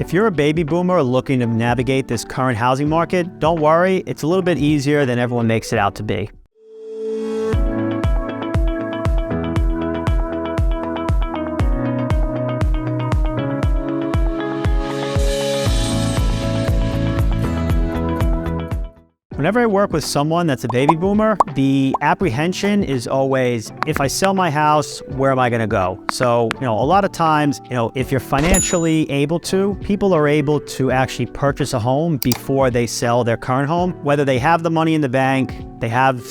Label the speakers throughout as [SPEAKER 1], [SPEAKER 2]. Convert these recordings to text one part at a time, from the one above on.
[SPEAKER 1] If you're a baby boomer looking to navigate this current housing market, don't worry, it's a little bit easier than everyone makes it out to be. Whenever I work with someone that's a baby boomer, the apprehension is always, if I sell my house, where am I going to go? So, a lot of times, if you're financially able to, people are able to actually purchase a home before they sell their current home. Whether they have the money in the bank, they have,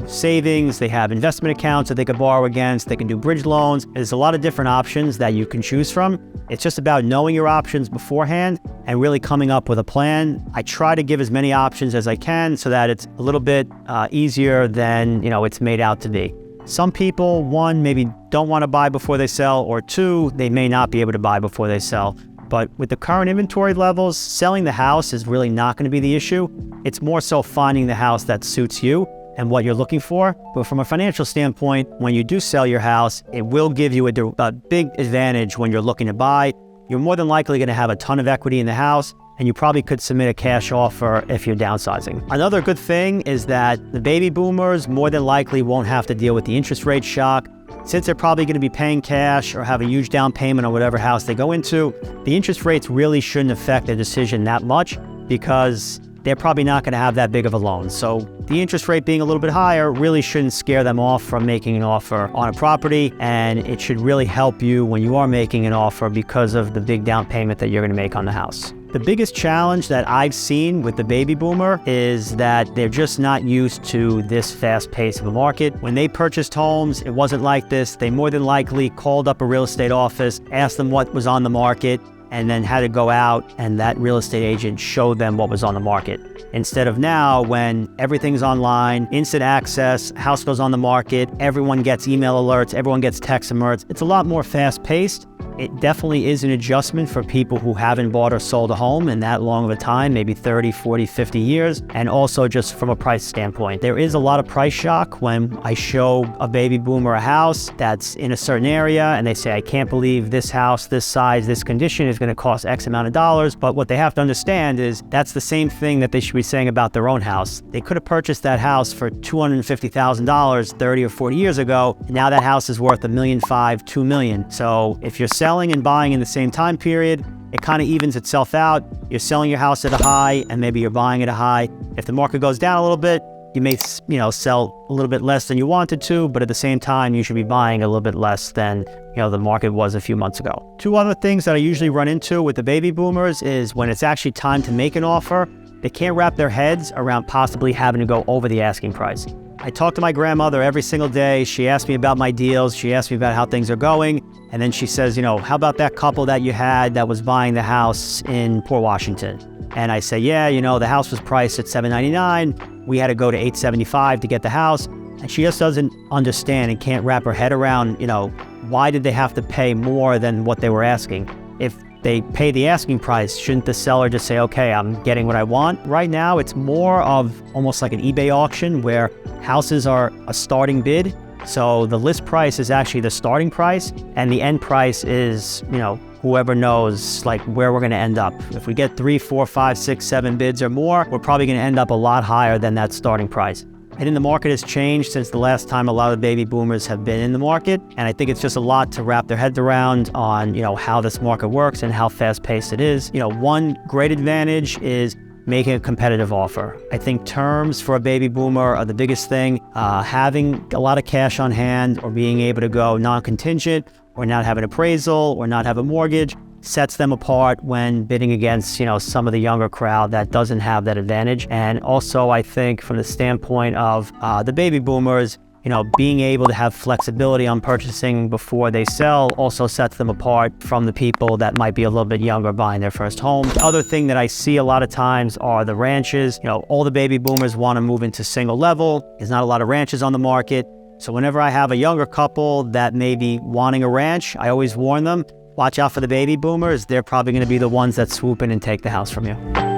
[SPEAKER 1] savings, they have investment accounts that they could borrow against, they can do bridge loans. There's a lot of different options that you can choose from. It's just about knowing your options beforehand and really coming up with a plan. I try to give as many options as I can so that it's a little bit easier than, it's made out to be. Some people, one, maybe don't want to buy before they sell, or two, they may not be able to buy before they sell. But with the current inventory levels, selling the house is really not going to be the issue. It's more so finding the house that suits you and what you're looking for. But from a financial standpoint, when you do sell your house, it will give you a big advantage when you're looking to buy. You're more than likely going to have a ton of equity in the house, and you probably could submit a cash offer if you're downsizing. Another good thing is that the baby boomers more than likely won't have to deal with the interest rate shock. Since they're probably going to be paying cash or have a huge down payment on whatever house they go into, the interest rates really shouldn't affect their decision that much because they're probably not going to have that big of a loan. So the interest rate being a little bit higher really shouldn't scare them off from making an offer on a property, and it should really help you when you are making an offer because of the big down payment that you're going to make on the house. The biggest challenge that I've seen with the baby boomer is that they're just not used to this fast pace of a market. When they purchased homes, it wasn't like this. They more than likely called up a real estate office, asked them what was on the market, and then had to go out and that real estate agent showed them what was on the market. Instead of now, when everything's online, instant access, house goes on the market, everyone gets email alerts, everyone gets text alerts. It's a lot more fast-paced. It definitely is an adjustment for people who haven't bought or sold a home in that long of a time, maybe 30, 40, 50 years. And also just from a price standpoint, there is a lot of price shock when I show a baby boomer a house that's in a certain area and they say, I can't believe this house, this size, this condition is going to cost X amount of dollars. But what they have to understand is that's the same thing that they should be saying about their own house. They could have purchased that house for $250,000 30 or 40 years ago. And now that house is worth $1.5 million, $2 million. So if you're selling and buying in the same time period, it kind of evens itself out. You're selling your house at a high and maybe you're buying at a high. If the market goes down a little bit, you may, sell a little bit less than you wanted to, but at the same time, you should be buying a little bit less than, the market was a few months ago. Two other things that I usually run into with the baby boomers is when it's actually time to make an offer, they can't wrap their heads around possibly having to go over the asking price. I talk to my grandmother every single day. She asks me about my deals. She asks me about how things are going. And then she says, how about that couple that you had that was buying the house in Port Washington? And I say, yeah, the house was priced at $799. We had to go to $875 to get the house. And she just doesn't understand and can't wrap her head around, why did they have to pay more than what they were asking? If they pay the asking price, shouldn't the seller just say, okay, I'm getting what I want? Right now, it's more of almost like an eBay auction where houses are a starting bid. So the list price is actually the starting price, and the end price is, whoever knows where we're going to end up. If we get 3, 4, 5, 6, 7 bids or more, we're probably going to end up a lot higher than that starting price. I think the market has changed since the last time a lot of baby boomers have been in the market. And I think it's just a lot to wrap their heads around on, how this market works and how fast-paced it is. One great advantage is making a competitive offer. I think terms for a baby boomer are the biggest thing. Having a lot of cash on hand or being able to go non-contingent or not have an appraisal or not have a mortgage sets them apart when bidding against, some of the younger crowd that doesn't have that advantage. And also, I think from the standpoint of the baby boomers, being able to have flexibility on purchasing before they sell also sets them apart from the people that might be a little bit younger buying their first home. The other thing that I see a lot of times are the ranches. All the baby boomers want to move into single level. There's not a lot of ranches on the market. So whenever I have a younger couple that may be wanting a ranch, I always warn them, watch out for the baby boomers. They're probably going to be the ones that swoop in and take the house from you.